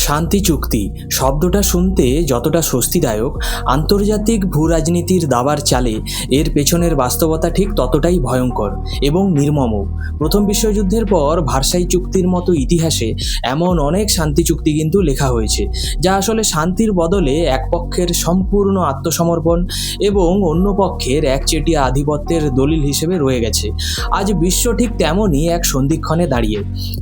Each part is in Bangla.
শান্তি চুক্তি শব্দটা শুনতে যতটা স্বস্তিদায়ক, আন্তর্জাতিক ভূরাজনীতির দাবার চালে এর পেছনের বাস্তবতা ঠিক ততটাই ভয়ঙ্কর এবং নির্মম। প্রথম বিশ্বযুদ্ধের পর ভার্সাই চুক্তির মতো ইতিহাসে এমন অনেক শান্তি চুক্তি কিন্তু লেখা হয়েছে, যা আসলে শান্তির বদলে এক পক্ষের সম্পূর্ণ আত্মসমর্পণ এবং অন্য পক্ষের একচেটিয়া আধিপত্যের দলিল হিসেবে রয়ে গেছে। আজ বিশ্ব ঠিক তেমনই এক সন্ধিক্ষণে দাঁড়িয়ে।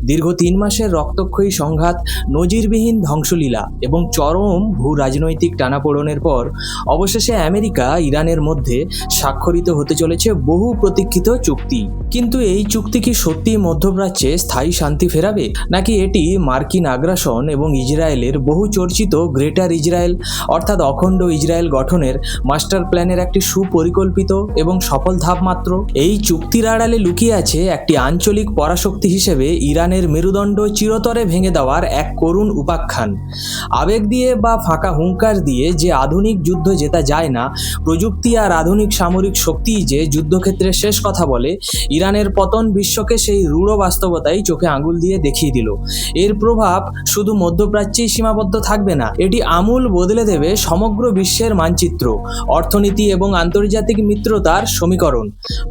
দীর্ঘ 3 মাসের রক্তক্ষয়ী সংঘাত, নজিরবিহীন ধ্বংসলীলা এবং চরম ভূ রাজনৈতিক টানাপোড়েনের পর অবশেষে আমেরিকা ইরানের মধ্যে স্বাক্ষরিত হতে চলেছে বহু প্রতীক্ষিত চুক্তি। কিন্তু এই চুক্তি কি সত্যি মধ্যপ্রাচ্যে স্থায়ী শান্তি ফেরাবে, নাকি এটি মার্কিন আগ্রাসন এবং ইসরায়েলের বহু চর্চিত গ্রেটার ইসরায়েল অর্থাৎ অখণ্ড ইসরায়েল গঠনের মাস্টার প্ল্যানের একটি সুপরিকল্পিত এবং সফল ধাপ মাত্র? এই চুক্তির আড়ালে লুকিয়ে আছে একটি আঞ্চলিক পরাশক্তি হিসেবে ইরানের মেরুদণ্ড চিরতরে ভেঙে দেওয়ার এক করুণ উপাখ্যান। আবেগ দিয়ে বা ফাঁকা হুঙ্কার দিয়ে যে আধুনিক যুদ্ধ জেতা যায় না, প্রযুক্তি আর আধুনিক সামরিক শক্তিই যে যুদ্ধক্ষেত্রে শেষ কথা বলে, ইরানের পতন বিশ্বকে সেই রূঢ় বাস্তবতাই চোখে আঙুল দিয়ে দেখিয়ে দিল। এর প্রভাব শুধু মধ্যপ্রাচ্যেই সীমাবদ্ধ থাকবে না, এটি আমূল বদলে দেবে সমগ্র বিশ্বের মানচিত্র, অর্থনীতি এবং আন্তর্জাতিক মিত্রতার সমীকরণ।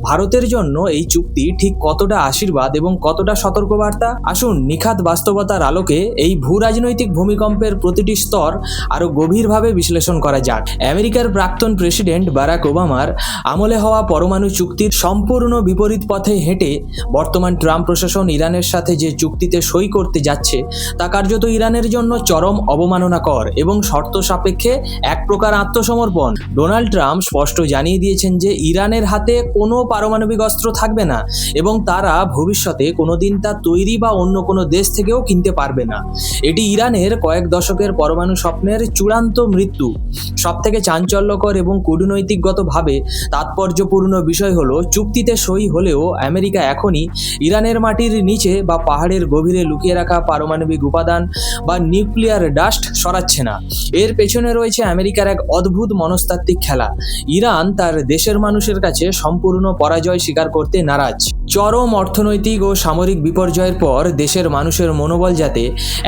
ভারতের জন্য এই চুক্তি ঠিক কতটা আশীর্বাদ এবং কতটা সতর্কবার্তা, আসুন নিখাত বাস্তবতার আলোকে এই ভূ রাজনৈতিক ভূমিকম্পের প্রতিটি স্তর আরও গভীরভাবে বিশ্লেষণ করা যাক। আমেরিকার প্রাক্তন প্রেসিডেন্ট বারাক ওবামার আমলে হওয়া পরমাণু চুক্তির সম্পূর্ণ বিপরীত পথে হেঁটে বর্তমান ট্রাম্প প্রশাসন ইরানের সাথে যে চুক্তিতে সই করতে যাচ্ছে, তা কার্যত ইরানের জন্য চরম অবমাননাকর এবং শর্ত সাপেক্ষে এক প্রকার আত্মসমর্পণ। ডোনাল্ড ট্রাম্প স্পষ্ট জানিয়ে দিয়েছেন যে ইরানের হাতে কোনো পারমাণবিক অস্ত্র থাকবে না এবং তারা ভবিষ্যতে কোনোদিন তা তৈরি বা অন্য কোনো দেশ থেকেও কিনতে পারবে না। এটি ইরানের কয়েক দশকের পরমাণু স্বপ্নের চূড়ান্ত মৃত্যু। সবথেকে চাঞ্চল্যকর এবং কূটনৈতিকগতভাবে তাৎপর্যপূর্ণ বিষয় হলো, চুক্তিতে সই হলেও আমেরিকা এখনই ইরানের মাটির নিচে বা পাহাড়ের গভীরে লুকিয়ে রাখা পারমাণবিক উপাদান বা নিউক্লিয়ার ডাস্ট সরাচ্ছে না। এর পেছনে রয়েছে আমেরিকার এক অদ্ভুত মনস্তাত্ত্বিক খেলা। ইরান তার দেশের মানুষের কাছে সম্পূর্ণ পরাজয় স্বীকার করতে নারাজ। চরম অর্থনৈতিক ও সামরিক বিপর্যয়ের পর দেশের মানুষের মনোবল যাতে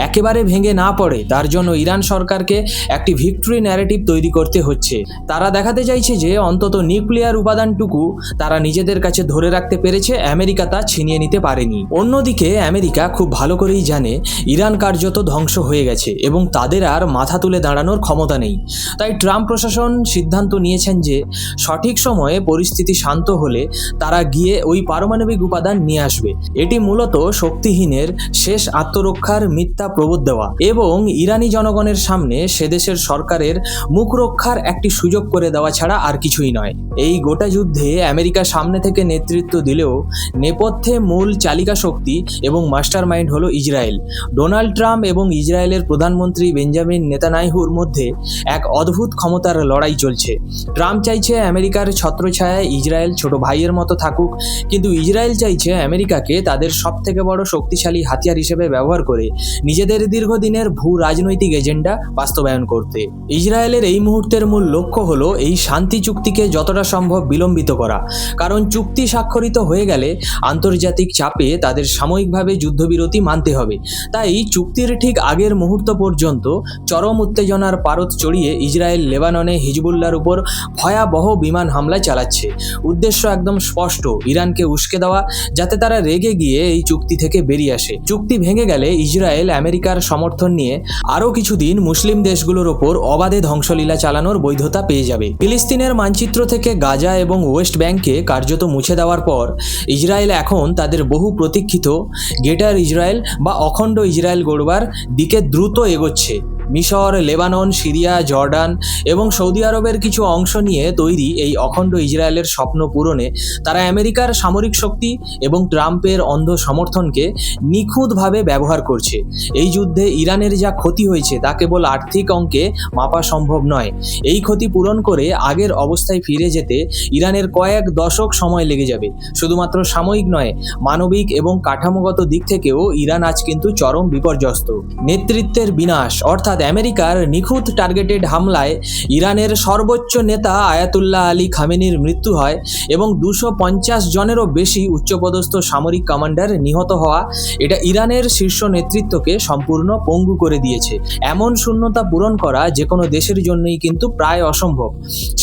একেবারে ভেঙে না পড়ে, তার জন্য ইরান সরকারকে একটি ভিক্টরি ন্যারেটিভ তৈরি করতে হচ্ছে। তারা দেখাতে চাইছে যে অন্তত নিউক্লিয়ার উপাদানটুকু তারা নিজেদের কাছে ধরে রাখতে পেরেছে, আমেরিকা তা ছিনিয়ে নিতে পারেনি। অন্যদিকে আমেরিকা খুব ভালো করেই জানে ইরান কার্যত ধ্বংস হয়ে গেছে এবং তাদের আর মাথা তুলে দাঁড়ানোর ক্ষমতা নেই। তাই ট্রাম্প প্রশাসন সিদ্ধান্ত নিয়েছেন যে সঠিক সময়ে পরিস্থিতি শান্ত হলে তারা গিয়ে ওই পারমাণবিক উপাদান নিয়ে আসবে। এটি মূলত শক্তিহীনের শেষ আত্মরক্ষার মিথ্যা প্রবোধ দেওয়া এবং ইরানি জনগণের সামনে সে দেশের সরকারের মুখ রক্ষার একটি সুযোগ করে দেওয়া ছাড়া আর কিছুই নয়। এই গোটা যুদ্ধে আমেরিকা সামনে থেকে নেতৃত্ব দিলেও নেপথ্যে মূল চালিকা শক্তি এবং মাস্টার মাইন্ড হলো ইসরায়েল। ডোনাল্ড ট্রাম্প এবং ইসরায়েলের প্রধানমন্ত্রী বেঞ্জামিন নেতানিয়াহুর মধ্যে এক অদ্ভুত ক্ষমতার লড়াই চলছে। ট্রাম্প চাইছে আমেরিকার ছত্রছায়ায় ইসরায়েল ছোট ভাইয়ের মতো থাকুক, কিন্তু ইসরায়েল চাইছে আমেরিকাকে তাদের সবথেকে বড় শক্তিশালী হাতিয়ার হিসেবে ব্যবহার করে নিজেদের দীর্ঘদিনের ভূ রাজনৈতিক এজেন্ডা বাস্তবায়ন করতে। ইসরায়েলের এই মুহূর্তের মূল লক্ষ্য হলো এই শান্তি চুক্তিকে যতটা সম্ভব বিলম্বিত করা, কারণ চুক্তি স্বাক্ষরিত হয়ে গেলে আন্তর্জাতিক চাপে তাদের সাময়িকভাবে যুদ্ধবিরতি মানতে হবে। তাই চুক্তির ঠিক আগের মুহূর্ত পর্যন্ত চরম উত্তেজনার পারদ চড়িয়ে ইসরায়েল লেবাননে হিজবুল্লাহর উপর ভয়াবহ বিমান হামলা চালাচ্ছে। উদ্দেশ্য একদম স্পষ্ট, ইরানকে উস্কে দেওয়া, যাতে তারা রেগে গিয়ে এই চুক্তি থেকে বেরিয়ে আসে। চুক্তি ভেঙে গেলে ইসরায়েল আমেরিকার সমর্থন নিয়ে আরও কিছুদিন মুসলিম দেশগুলোর ওপর অবাধে ধ্বংসলীলা চালানোর বৈধতা পেয়ে যাবে। ফিলিস্তিনের মানচিত্র থেকে গাজা এবং ওয়েস্ট ব্যাংককে কার্যত মুছে দেওয়ার পর ইসরায়েল এখন তাদের বহু প্রতীক্ষিত গ্রেটার ইসরায়েল বা অখণ্ড ইসরায়েল গড়বার দিকে দ্রুত এগোচ্ছে। মিশর, লেবানন, সিরিয়া, জর্ডান এবং সৌদি আরবের কিছু অংশ নিয়ে তৈরি এই অখণ্ড ইসরায়েলের স্বপ্ন পূরণে তারা আমেরিকার সামরিক শক্তি এবং ট্রাম্পের অন্ধ সমর্থনকে নিখুঁতভাবে ব্যবহার করছে। এই যুদ্ধে ইরানের যা ক্ষতি হয়েছে তা কেবল আর্থিক অঙ্কে মাপা সম্ভব নয়। এই ক্ষতি পূরণ করে আগের অবস্থায় ফিরে যেতে ইরানের কয়েক দশক সময় লেগে যাবে। শুধুমাত্র সাময়িক নয়, মানবিক এবং কাঠামোগত দিক থেকেও ইরান আজ কিন্তু চরম বিপর্যস্ত। নেতৃত্বের বিনাশ অর্থাৎ আমেরিকার নিখুঁত টার্গেটেড হামলায় ইরানের সর্বোচ্চ নেতা আয়াতুল্লাহ আলী খামেনির মৃত্যু হয় এবং 250 জনেরও বেশি উচ্চপদস্থ সামরিক কমান্ডার নিহত হওয়া এটা ইরানের শীর্ষ নেতৃত্বকে সম্পূর্ণ পঙ্গু করে দিয়েছে। এমন শূন্যতা পূরণ করা যে কোনো দেশের জন্যই কিন্তু প্রায় অসম্ভব।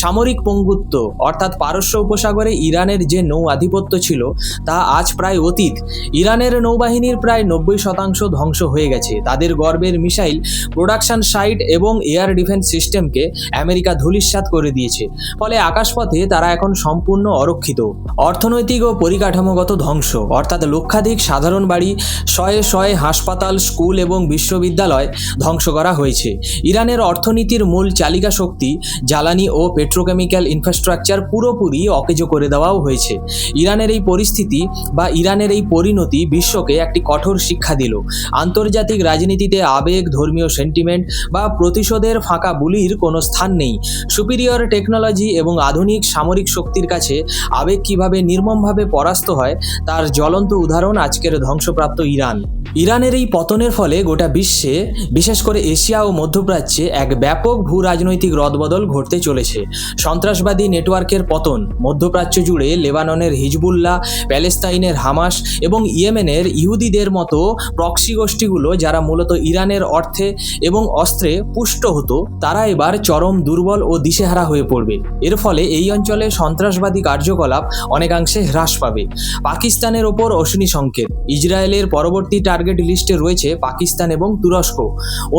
সামরিক পঙ্গুত্ব অর্থাৎ পারস্য উপসাগরে ইরানের যে নৌ আধিপত্য ছিল তা আজ প্রায় অতীত। ইরানের নৌবাহিনীর প্রায় 90% ধ্বংস হয়ে গেছে। তাদের গর্বের মিসাইল প্রোডাকশন সাইট এবং এয়ার ডিফেন্স সিস্টেমকে আমেরিকা ধূলিসাৎ করে দিয়েছে। ফলে আকাশপথে তারা এখন সম্পূর্ণ অরক্ষিত। অর্থনৈতিক ও পরিকাঠামোগত ধ্বংস অর্থাৎ লক্ষাধিক সাধারণ বাড়ি, শয়ে শয়ে হাসপাতাল, স্কুল এবং বিশ্ববিদ্যালয় ধ্বংস করা হয়েছে। ইরানের অর্থনীতির মূল চালিকা শক্তি জ্বালানি ও পেট্রোকেমিক্যাল ইনফ্রাস্ট্রাকচার পুরোপুরি অকেজো করে দেওয়াও হয়েছে। ইরানের এই পরিস্থিতি বা ইরানের এই পরিণতি বিশ্বকে একটি কঠোর শিক্ষা দিল। আন্তর্জাতিক রাজনীতিতে আবেগ, ধর্মীয় সেন্টিমেন্ট বা প্রতিশোধের ফাঁকা বুলির কোনো স্থান নেই। সুপিরিয়র টেকনোলজি এবং আধুনিক সামরিক শক্তির কাছে আবেগ কীভাবে নির্মমভাবে পরাস্ত হয় তার জ্বলন্ত উদাহরণ আজকের ধ্বংসপ্রাপ্ত ইরান। ইরানের এই পতনের ফলে গোটা বিশ্বে, বিশেষ করে এশিয়া ও মধ্যপ্রাচ্যে এক ব্যাপক ভূ রাজনৈতিক রদবদল ঘটতে চলেছে। সন্ত্রাসবাদী নেটওয়ার্কের পতন, মধ্যপ্রাচ্য জুড়ে লেবাননের হিজবুল্লাহ, প্যালেস্তাইনের হামাস এবং ইয়েমেনের ইহুদিদের মতো প্রক্সি গোষ্ঠীগুলো যারা মূলত ইরানের অর্থে এবং অস্ত্রে পুষ্ট হতো, তারা এবার চরম দুর্বল ও দিশেহারা হয়ে পড়বে। এর ফলে এই অঞ্চলে সন্ত্রাসবাদী কার্যকলাপ অনেকাংশে হ্রাস পাবে। পাকিস্তানের ওপর অশনি সংকেত। ইসরায়েলের পরবর্তী টার্গেট লিস্টে রয়েছে পাকিস্তান এবং তুরস্ক।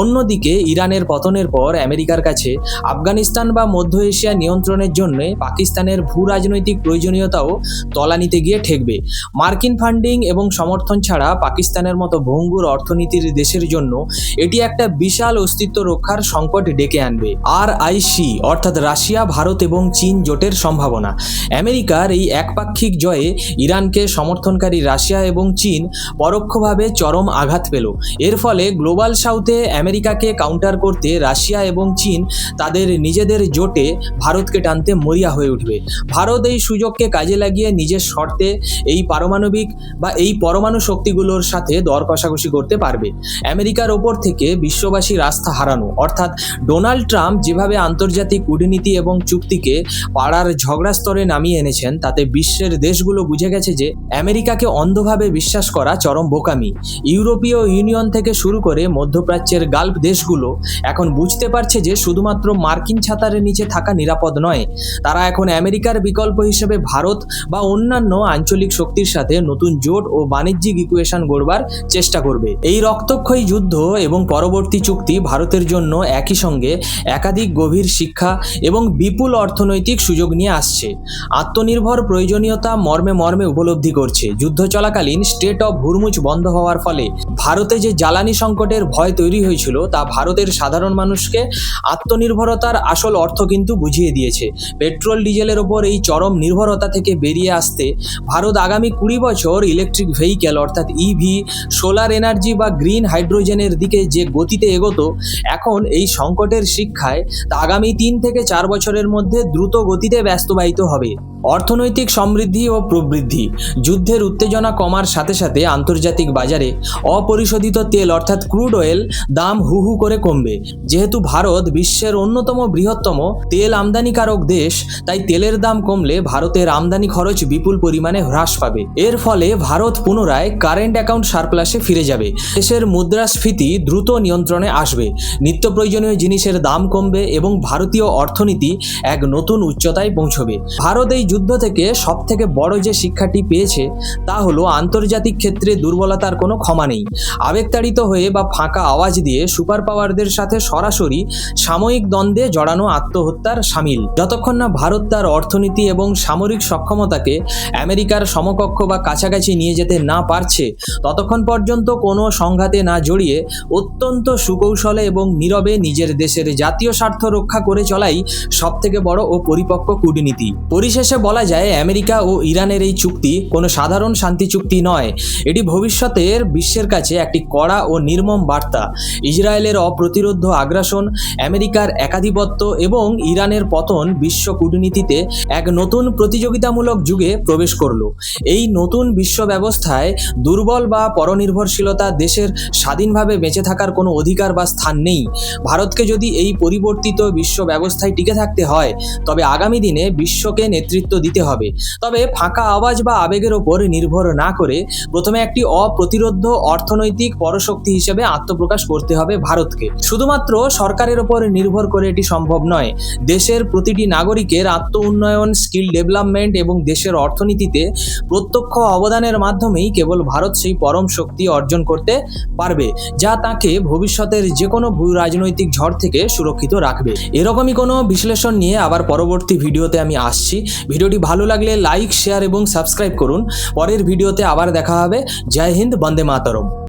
অন্যদিকে ইরানের পতনের পর আমেরিকার কাছে আফগানিস্তান বা মধ্য এশিয়া নিয়ন্ত্রণের জন্য পাকিস্তানের ভূ রাজনৈতিক প্রয়োজনীয়তাও তলানিতে গিয়ে ঠেকবে। মার্কিন ফান্ডিং এবং সমর্থন ছাড়া পাকিস্তানের মতো ভঙ্গুর অর্থনীতির দেশের জন্য এটি একটা বিশাল অস্তিত্ব রক্ষার সংকট ডেকে আনবে। RIC অর্থাৎ রাশিয়া, ভারত এবং চীন জোটের সম্ভাবনা। আমেরিকার এই একপাক্ষিক জয়ে ইরানকে সমর্থনকারী রাশিয়া এবং চীন পরোক্ষভাবে চরম আঘাত পেল। এর ফলে গ্লোবাল সাউথে আমেরিকাকে কাউন্টার করতে রাশিয়া এবং চীন তাদের নিজেদের জোটে ভারতকে টানতে মরিয়া হয়ে উঠবে। ভারত এই সুযোগকে কাজে লাগিয়ে নিজের শর্তে এই পারমাণবিক বা এই পরমাণু শক্তিগুলোর সাথে দর কষাকষি করতে পারবে। আমেরিকার ওপর থেকে বিশ্ববাসীর আস্থা হারানো অর্থাৎ ডোনাল্ড ট্রাম্প যেভাবে আন্তর্জাতিক কূটনীতি এবং চুক্তিকে পাড়ার ঝগড়া স্তরে নামিয়ে এনেছেন, তাতে বিশ্বের দেশগুলো বুঝে গেছে যে আমেরিকাকে অন্ধভাবে বিশ্বাস করা চরম বোকামি। ইউরোপীয় ইউনিয়ন থেকে শুরু করে মধ্যপ্রাচ্যের গালফ দেশগুলো এখন বুঝতে পারছে যে শুধুমাত্র মার্কিন ছাতারের নিচে থাকা নিরাপদ নয়। তারা এখন আমেরিকার বিকল্প হিসেবে ভারত বা অন্যান্য আঞ্চলিক শক্তির সাথে নতুন জোট ও বাণিজ্যিক ইকুয়েশন গড়বার চেষ্টা করবে। এই রক্তক্ষয়ী যুদ্ধ এবং পরবর্তী চুক্তি ভারতের জন্য একই সঙ্গে একাধিক গভীর শিক্ষা এবং বিপুল অর্থনৈতিক সুযোগ নিয়ে আসছে। আত্মনির্ভর প্রয়োজনীয়তা মর্মে মর্মে উপলব্ধি করছে। যুদ্ধ চলাকালীন স্টেট অফ হুরমুজ বন্ধ হওয়ার ফলে ভারতে যে জ্বালানি সংকটের ভয় তৈরি হয়েছিল তা ভারতের সাধারণ মানুষকে আত্মনির্ভরতার আসল অর্থ কিন্তু বুঝিয়ে দিয়েছে। পেট্রোল ডিজেলের ওপর এই চরম নির্ভরতা থেকে বেরিয়ে আসতে ভারত আগামী 20 বছর ইলেকট্রিক ভেহিকেল অর্থাৎ EV, সোলার এনার্জি বা গ্রিন হাইড্রোজেনের দিকে যে গতিতে এগোতো, এখন এই সংকটের শিক্ষায় তা আগামী 3 থেকে 4 বছরের মধ্যে দ্রুত গতিতে বাস্তবায়িত হবে। অর্থনৈতিক সমৃদ্ধি ও প্রবৃদ্ধি। যুদ্ধের উত্তেজনা কমার সাথে সাথে আন্তর্জাতিক বাজারে অপরিশোধিত তেল অর্থাৎ ক্রুড অয়েল দাম হু হু করে কমবে। যেহেতু ভারত বিশ্বের অন্যতম বৃহত্তম তেল আমদানিকারক দেশ, তাই তেলের দাম কমলে ভারতের আমদানি খরচ বিপুল পরিমাণে হ্রাস পাবে। এর ফলে ভারত পুনরায় কারেন্ট অ্যাকাউন্ট সারপ্লাসে ফিরে যাবে। দেশের মুদ্রাস্ফীতি দ্রুত নিয়ন্ত্রণে আসবে। নিত্য প্রয়োজনীয় জিনিসের দাম কমবে এবং ভারতীয় অর্থনীতি এক নতুন উচ্চতায় পৌঁছবে। ভারত এই যুদ্ধ থেকে সবথেকে বড় যে শিক্ষাটি পেয়েছে তা হলো আন্তর্জাতিক ক্ষেত্রে দুর্বলতার কোনো ক্ষমা নেই। আবেগতাড়িত হয়ে বা ফাঁকা আওয়াজ দিয়ে সুপার পাওয়ারদের সাথে সরাসরি সাময়িক দ্বন্দ্বে জড়ানো আত্মহত্যার শামিল। যতক্ষণ না ভারত তার অর্থনীতি এবং সামরিক সক্ষমতাকে আমেরিকার সমকক্ষ বা কাছাকাছি নিয়ে যেতে না পারছে, ততক্ষণ পর্যন্ত কোনো সংঘাতে না জড়িয়ে অত্যন্ত সুকৌশলে এবং নীরবে নিজের দেশের জাতীয় স্বার্থ রক্ষা করে চলাই সবথেকে বড় ও পরিপক্ক কূটনীতি। পরিশেষে বলা যায় আমেরিকা ও ইরানের এই চুক্তি কোনো সাধারণ শান্তি চুক্তি নয়, এটি ভবিষ্যতের বিশ্বের কাছে একটি কড়া ও নির্মম বার্তা। ইসরায়েলের অপ্রতিরোধ্য আগ্রাসন, আমেরিকার একাধিপত্য এবং ইরানের পতন বিশ্ব কূটনীতিতে এক নতুন প্রতিযোগিতামূলক যুগে প্রবেশ করল। এই নতুন বিশ্ব ব্যবস্থায় দুর্বল বা পরনির্ভরশীলতা দেশের স্বাধীনভাবে বেঁচে থাকার কোনো অধিকার বা স্থান নেই। ভারতকে যদি এই পরিবর্তিত বিশ্ব ব্যবস্থায় টিকে থাকতে হয় তবে আগামী দিনে বিশ্বকে নেতৃত্ব দিতে হবে, তবে ফাঁকা আওয়াজ বা আবেগের ওপর নির্ভর না করে প্রথমে একটি অপ্রতিরোধ্য অর্থনৈতিক পরশক্তি হিসেবে আত্মপ্রকাশ করতে হবে ভারতকে। শুধুমাত্র সরকারের ওপর নির্ভর করে এটি সম্ভব নয়। দেশের প্রতিটি নাগরিকের আত্ম উন্নয়ন, স্কিল ডেভেলপমেন্ট এবং দেশের অর্থনীতিতে প্রত্যক্ষ অবদানের মাধ্যমেই কেবল ভারত সেই পরম শক্তি অর্জন করতে পারবে যা তাকে ভবিষ্যতের যে কোনো ভূ রাজনৈতিক ঝড় থেকে সুরক্ষিত রাখবে। এরকমই কোনো বিশ্লেষণ নিয়ে আবার পরবর্তী ভিডিওতে আমি আসছি। ভিডিওটি ভালো লাগলে লাইক, শেয়ার এবং সাবস্ক্রাইব করুন। পরের ভিডিওতে আবার দেখা হবে। জয় হিন্দ, বন্দে মাতরম।